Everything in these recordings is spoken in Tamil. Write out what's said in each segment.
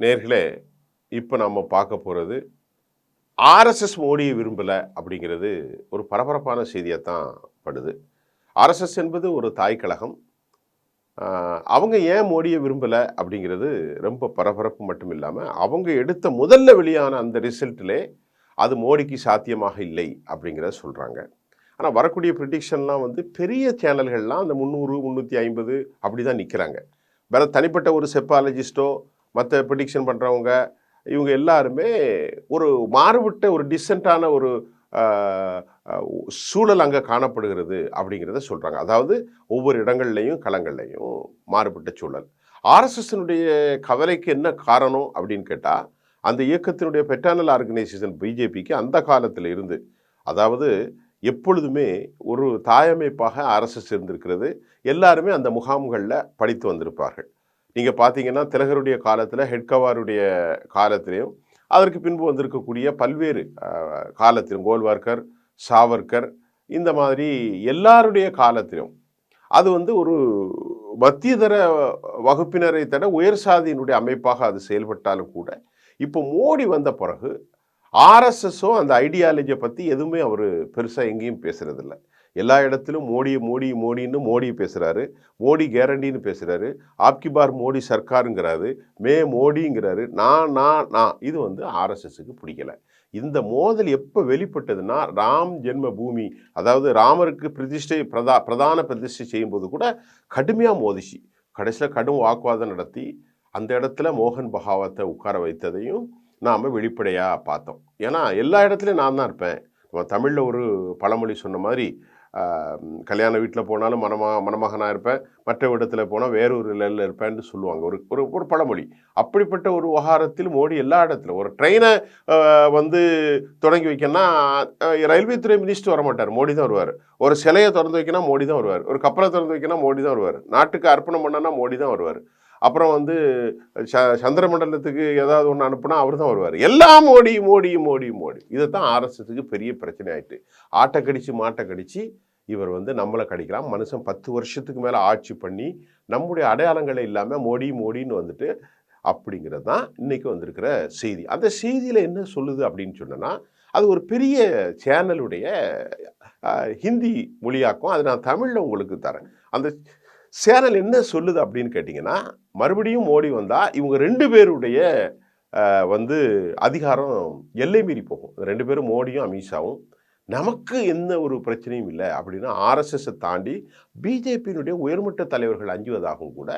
நேர்களே, இப்போ நம்ம பார்க்க போகிறது ஆர்எஸ்எஸ் மோடியை விரும்பலை அப்படிங்கிறது ஒரு பரபரப்பான செய்தியாக தான் படுது. ஆர்எஸ்எஸ் என்பது ஒரு தாய் கழகம். அவங்க ஏன் மோடியை விரும்பலை அப்படிங்கிறது ரொம்ப பரபரப்பு மட்டும் இல்லாமல், அவங்க எடுத்த முதல்ல வெளியான அந்த ரிசல்ட்டிலே அது மோடிக்கு சாத்தியமாக இல்லை அப்படிங்கிறத சொல்கிறாங்க. ஆனால் வரக்கூடிய ப்ரிடிக்ஷன்லாம் வந்து பெரிய சேனல்கள்லாம் அந்த 300 350 அப்படி தான் நிற்கிறாங்க. வேறு தனிப்பட்ட ஒரு செப்பாலஜிஸ்ட்டோ மற்ற ப்ரிடிக்ஷன் பண்ணுறவங்க இவங்க எல்லாருமே ஒரு மாறுபட்ட ஒரு டிசென்ட்டான ஒரு சூழல் அங்கே காணப்படுகிறது அப்படிங்கிறத சொல்கிறாங்க. அதாவது ஒவ்வொரு இடங்கள்லையும் களங்கள்லையும் மாறுபட்ட சூழல். ஆர்எஸ்எஸ்னுடைய கவலைக்கு என்ன காரணம் அப்படின்னு கேட்டால், அந்த இயக்கத்தினுடைய பெட்டர்னல் ஆர்கனைசேஷன் பிஜேபிக்கு அந்த காலத்தில் இருந்து, அதாவது எப்பொழுதுமே ஒரு தாயமைப்பாக ஆர்எஸ்எஸ் இருந்திருக்கிறது. எல்லாருமே அந்த முகாம்களில் படித்து வந்திருப்பார்கள். நீங்கள் பார்த்தீங்கன்னா திலகருடைய காலத்தில், ஹெட்கவாருடைய காலத்திலையும், அதற்கு பின்பு வந்திருக்கக்கூடிய பல்வேறு காலத்திலும், கோல்வார்கர், சாவர்கர், இந்த மாதிரி எல்லாருடைய காலத்திலும் அது வந்து ஒரு மத்தியதர வகுப்பினரை தட உயர் சாதியினுடைய அமைப்பாக அது செயல்பட்டாலும் கூட, இப்போ மோடி வந்த பிறகு ஆர்எஸ்எஸோ அந்த ஐடியாலஜியை பற்றி எதுவுமே அவர் பெருசாக எங்கேயும் பேசுகிறதில்ல. எல்லா இடத்திலும் மோடின்னு மோடி பேசுகிறாரு, மோடி கேரண்டின்னு பேசுகிறாரு, ஆப்கி பார் மோடி சர்க்காருங்கிறாரு, மோடிங்கிறாரு, நான் இது வந்து ஆர்எஸ்எஸ்க்கு பிடிக்கலை. இந்த மோதல் எப்போ வெளிப்பட்டதுன்னா, ராம் ஜென்ம பூமி, அதாவது ராமருக்கு பிரதான பிரதிஷ்டை செய்யும்போது கூட கடுமையாக மோதிச்சு. கடைசியில் கடும் வாக்குவாதம் நடத்தி அந்த இடத்துல மோகன் பகாவத்தை உட்கார வைத்ததையும் நாம் வெளிப்படையாக பார்த்தோம். ஏன்னா எல்லா இடத்துலையும் நான் தான் இருப்பேன். நம்ம தமிழில் ஒரு பழமொழி சொன்ன மாதிரி, கல்யாண வீட்டில் போனாலும் மணமகனாக இருப்பேன், மற்ற இடத்துல போனால் வேறொரு நிலையில் இருப்பேன்னு சொல்லுவாங்க, ஒரு ஒரு பழமொழி. அப்படிப்பட்ட ஒரு விவகாரத்தில் மோடி எல்லா இடத்துல ஒரு ட்ரெயினை வந்து தொடங்கி வைக்கணும்னா ரயில்வே துறை மினிஸ்டர் வரமாட்டார், மோடி தான் வருவார். ஒரு சிலையை திறந்து வைக்கணும் மோடி தான் வருவார். ஒரு கப்பலை திறந்து வைக்கணும் மோடி தான் வருவார். நாட்டுக்கு அர்ப்பணம் பண்ணனா மோடி தான் வருவார். அப்புறம் வந்து சந்திர மண்டலத்துக்கு ஏதாவது ஒன்று அனுப்புனா அவர் தான் வருவார். எல்லாம் மோடி மோடி மோடி மோடி. இதைத்தான் ஆர்எஸ்எஸ்க்கு பெரிய பிரச்சனை ஆயிட்டு. ஆட்டை கடிச்சு மாட்டை கடிச்சு இவர் வந்து நம்மளை கடிக்கலாம். மனுஷன் 10 வருஷத்துக்கு மேலே ஆட்சி பண்ணி நம்முடைய அடையாளங்களை இல்லாமல் மோடி மோடின்னு வந்துட்டு, அப்படிங்கிறது தான் இன்றைக்கி வந்திருக்கிற செய்தி. அந்த செய்தியில் என்ன சொல்லுது அப்படின்னு சொன்னோன்னா, அது ஒரு பெரிய சேனலுடைய ஹிந்தி மொழியாக்கும். அதை நான் தமிழில் உங்களுக்கு தரேன். அந்த சேனல் என்ன சொல்லுது அப்படின்னு கேட்டிங்கன்னா, மறுபடியும் மோடி வந்தால் இவங்க 2 பேருடைய வந்து அதிகாரம் எல்லை மீறி போகும். 2 பேரும் மோடியும் அமித்ஷாவும் நமக்கு எந்த ஒரு பிரச்சனையும் இல்லை அப்படின்னா ஆர்எஸ்எஸை தாண்டி பிஜேபியினுடைய உயர்மட்ட தலைவர்கள் அஞ்சுவதாகவும் கூட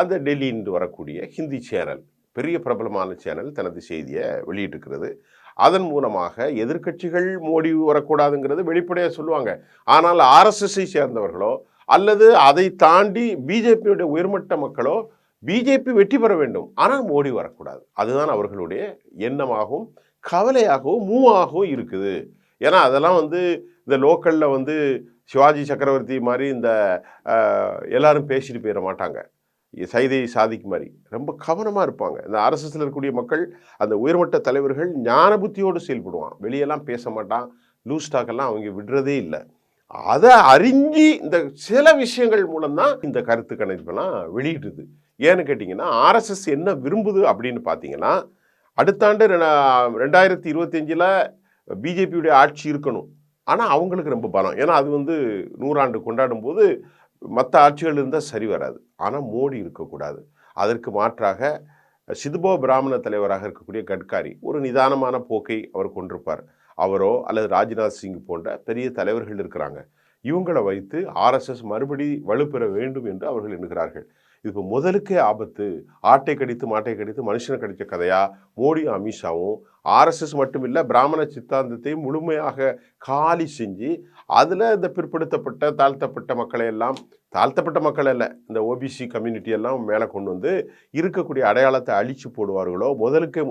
அந்த டெல்லியிலிருந்து வரக்கூடிய ஹிந்தி சேனல், பெரிய பிரபலமான சேனல், தனது செய்தியை வெளியிட்டிருக்கிறது. அதன் மூலமாக எதிர்க்கட்சிகள் மோடி வரக்கூடாதுங்கிறது வெளிப்படையாக சொல்லுவாங்க. ஆனால் ஆர்எஸ்எஸ்ஸை சேர்ந்தவர்களோ அல்லது அதை தாண்டி பிஜேபியுடைய உயர்மட்ட மக்களோ பிஜேபி வெற்றி பெற வேண்டும், ஆனால் மோடி வரக்கூடாது. அதுதான் அவர்களுடைய எண்ணமாகவும் கவலையாகவும் மூவாகவும் இருக்குது. ஏன்னா அதெல்லாம் வந்து இந்த லோக்கலில் வந்து சிவாஜி சக்கரவர்த்தி மாதிரி இந்த எல்லாரும் பேசிட்டு போயிட மாட்டாங்க. சைதை சாதிக்கு மாதிரி ரொம்ப கவனமாக இருப்பாங்க. இந்த ஆர்எஸ்எஸ்ல இருக்கக்கூடிய மக்கள், அந்த உயர்மட்ட தலைவர்கள் ஞான புத்தியோடு செயல்படுவான். வெளியெல்லாம் பேச மாட்டான். லூஸ் டாக்கெல்லாம் அவங்க விடுறதே இல்லை. அதை அறிஞ்சி இந்த சில விஷயங்கள் மூலம்தான் இந்த கருத்து கணிப்பெல்லாம் வெளியிடுது. ஏன்னு கேட்டிங்கன்னா, ஆர்எஸ்எஸ் என்ன விரும்புது அப்படின்னு பார்த்தீங்கன்னா, அடுத்த ஆண்டு 2025 பிஜேபியுடைய ஆட்சி இருக்கணும். ஆனால் அவங்களுக்கு ரொம்ப பலம். ஏன்னா அது வந்து 100 ஆண்டு கொண்டாடும் போது மற்ற ஆட்சிகள் இருந்தால் சரி வராது. ஆனால் மோடி இருக்கக்கூடாது. அதற்கு மாற்றாக சிதுபோ பிராமண தலைவராக இருக்கக்கூடிய கட்காரி ஒரு நிதானமான போக்கை அவர் கொண்டிருப்பார். அவரோ அல்லது ராஜ்நாத் சிங் போன்ற பெரிய தலைவர்கள் இருக்கிறாங்க. இவங்களை வைத்து ஆர்எஸ்எஸ் மறுபடி வலுப்பெற வேண்டும் என்று அவர்கள் எண்ணுகிறார்கள். இப்போ முதலுக்கே ஆபத்து. ஆட்டை கடித்து மாட்டை கடித்து மனுஷனை கடித்த கதையா மோடியும் அமித்ஷாவும் ஆர்எஸ்எஸ் மட்டும் இல்லை, பிராமண சித்தாந்தத்தை முழுமையாக காலி செஞ்சு அதில் இந்த பிற்படுத்தப்பட்ட தாழ்த்தப்பட்ட மக்களை எல்லாம், தாழ்த்தப்பட்ட மக்கள் இல்லை, இந்த ஓபிசி கம்யூனிட்டி எல்லாம் மேலே கொண்டு வந்து இருக்கக்கூடிய அடையாளத்தை அழிச்சு போடுவார்களோ, முதலுக்கே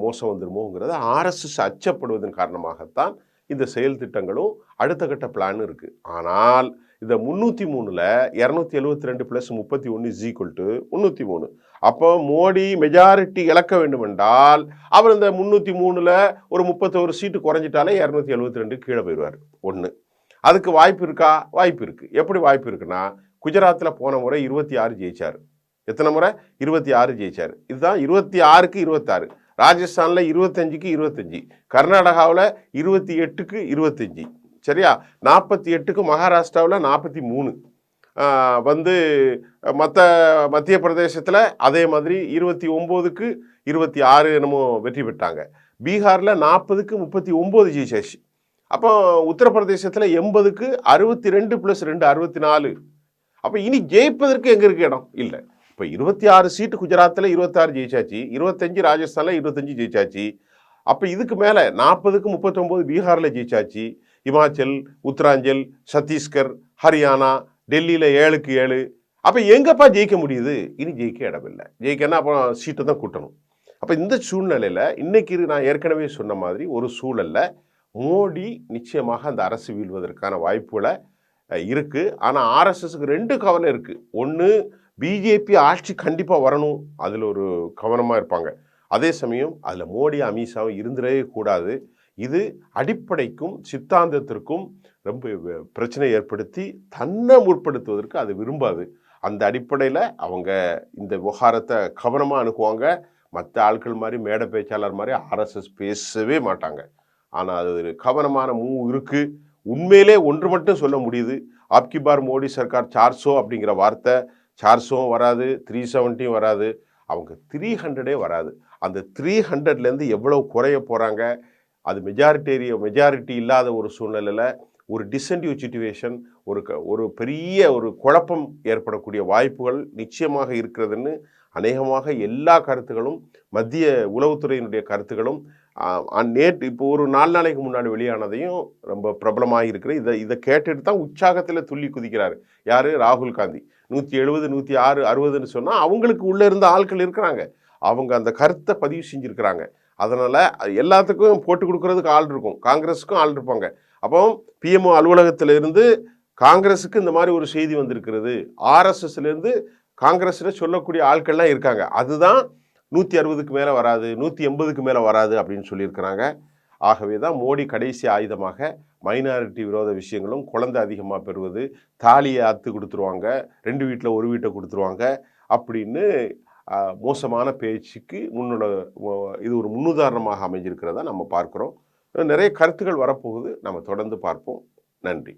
மோசம் வந்துடுமோங்கிறத ஆர்எஸ்எஸ் அச்சப்படுவதன் காரணமாகத்தான் இந்த செயல் திட்டங்களும் அடுத்த கட்ட பிளான் இருக்குது. ஆனால் இந்த 303ல் 272 + 31 = 303. அப்போ மோடி மெஜாரிட்டி இழக்க வேண்டும் என்றால் அவர் இந்த 303ல் ஒரு 31 சீட்டு குறைஞ்சிட்டாலே 272 கீழே போயிடுவார். 1 அதுக்கு வாய்ப்பு இருக்கா? வாய்ப்பு இருக்குது. எப்படி வாய்ப்பு இருக்குன்னா, குஜராத்தில் போன முறை 26 ஜெயிச்சார். எத்தனை முறை? 26 ஜெயிச்சார். இதுதான் 26க்கு 26. ராஜஸ்தானில் 25க்கு 25, கர்நாடகாவில் 28க்கு 25, சரியா? 48க்கு மகாராஷ்டிராவில் 43, வந்து மற்ற மத்திய பிரதேசத்தில் அதே மாதிரி 29க்கு 26 என்னமோ வெற்றி பெற்றாங்க. பீகாரில் 40க்கு 39 ஜெயிச்சாச்சு. அப்போ உத்தரப்பிரதேசத்தில் 80க்கு 62 + 2 64. அப்போ இனி ஜெயிப்பதற்கு எங்கே இருக்கு இடம்? இல்லை. இப்போ 26 சீட்டு குஜராத்தில் 26 ஜெயிச்சாச்சு, 25 ராஜஸ்தானில் 25 ஜெயிச்சாச்சு. அப்போ இதுக்கு மேலே 40க்கு 39 பீகாரில் ஜெயிச்சாச்சு. இமாச்சல், உத்தராஞ்சல், சத்தீஸ்கர், ஹரியானா, டெல்லியில் 7க்கு 7. அப்போ எங்கப்பா ஜெயிக்க முடியுது? இனி ஜெயிக்க இடமில்லை. ஜெயிக்கன்னா அப்புறம் சீட்டை தான் கூட்டணும். அப்போ இந்த சூழ்நிலையில் இன்னைக்கு நான் ஏற்கனவே சொன்ன மாதிரி ஒரு சூழலில் மோடி நிச்சயமாக அந்த அரசு வீழ்வதற்கான வாய்ப்புகளை இருக்குது. ஆனால் ஆர்எஸ்எஸ்க்கு 2 கவலை இருக்குது. ஒன்று, பிஜேபி ஆட்சி கண்டிப்பாக வரணும், அதில் ஒரு கவனமாக இருப்பாங்க. அதே சமயம் அதில் மோடி அமித்ஷாவும் இருந்துடவே கூடாது. இது அடிப்படைக்கும் சித்தாந்தத்திற்கும் ரொம்ப பிரச்சனை ஏற்படுத்தி தன்னை முற்படுத்துவதற்கு அது விரும்பாது. அந்த அடிப்படையில் அவங்க இந்த விவகாரத்தை கவனமாக அணுகுவாங்க. மற்ற ஆட்கள் மாதிரி மேடை பேச்சாளர் மாதிரி ஆர்எஸ்எஸ் பேசவே மாட்டாங்க. ஆனால் அது ஒரு கவனமான மூவ் இருக்குது. உண்மையிலே ஒன்று மட்டும் சொல்ல முடியுது, ஆப்கி பார் மோடி சர்க்கார் 400 அப்படிங்கிற வார்த்தை 400 வராது, 370 வராது, அவங்க 300 வராது. அந்த 300லேருந்து எவ்வளோ குறைய போகிறாங்க? அது மெஜாரிட்டி இல்லாத ஒரு சூழ்நிலையில் ஒரு டிசென்டிவ் சிச்சுவேஷன், ஒரு பெரிய ஒரு குழப்பம் ஏற்படக்கூடிய வாய்ப்புகள் நிச்சயமாக இருக்கிறதுன்னு அநேகமாக எல்லா கருத்துகளும், மத்திய உளவுத்துறையினுடைய கருத்துகளும் இப்போ ஒரு 4 நாளைக்கு முன்னாடி வெளியானதையும் ரொம்ப பிரபலமாக இருக்கிற இதை கேட்டுட்டு தான் உற்சாகத்தில் துள்ளி குதிக்கிறாரு. யார்? ராகுல் காந்தி. 170, 106, 60ன்னு சொன்னால் அவங்களுக்கு உள்ளே இருந்த ஆட்கள் இருக்கிறாங்க, அவங்க அந்த கருத்தை பதிவு செஞ்சுருக்கிறாங்க. அதனால் எல்லாத்துக்கும் போட்டு கொடுக்கறதுக்கு ஆள் இருக்கும், காங்கிரஸுக்கும் ஆள் இருப்பாங்க. அப்போ பிஎம்ஓ அலுவலகத்திலிருந்து காங்கிரஸுக்கு இந்த மாதிரி ஒரு செய்தி வந்திருக்கிறது, ஆர்எஸ்எஸ்லேருந்து காங்கிரஸில் சொல்லக்கூடிய ஆட்கள்லாம் இருக்காங்க. அதுதான் 160க்கு மேலே வராது, 180க்கு மேலே வராது அப்படின்னு சொல்லியிருக்கிறாங்க. ஆகவே தான் மோடி கடைசி ஆயுதமாக மைனாரிட்டி விரோத விஷயங்களும், குழந்தை அதிகமாக பெறுவது, தாலியை அத்து கொடுத்துருவாங்க, 2 வீட்டில் 1 வீட்டை கொடுத்துருவாங்க அப்படின்னு மோசமான பேச்சுக்கு இது ஒரு முன்னுதாரணமாக அமைஞ்சிருக்கிறதா நம்ம பார்க்குறோம். நிறைய கருத்துக்கள் வரப்போகுது, நம்ம தொடர்ந்து பார்ப்போம். நன்றி.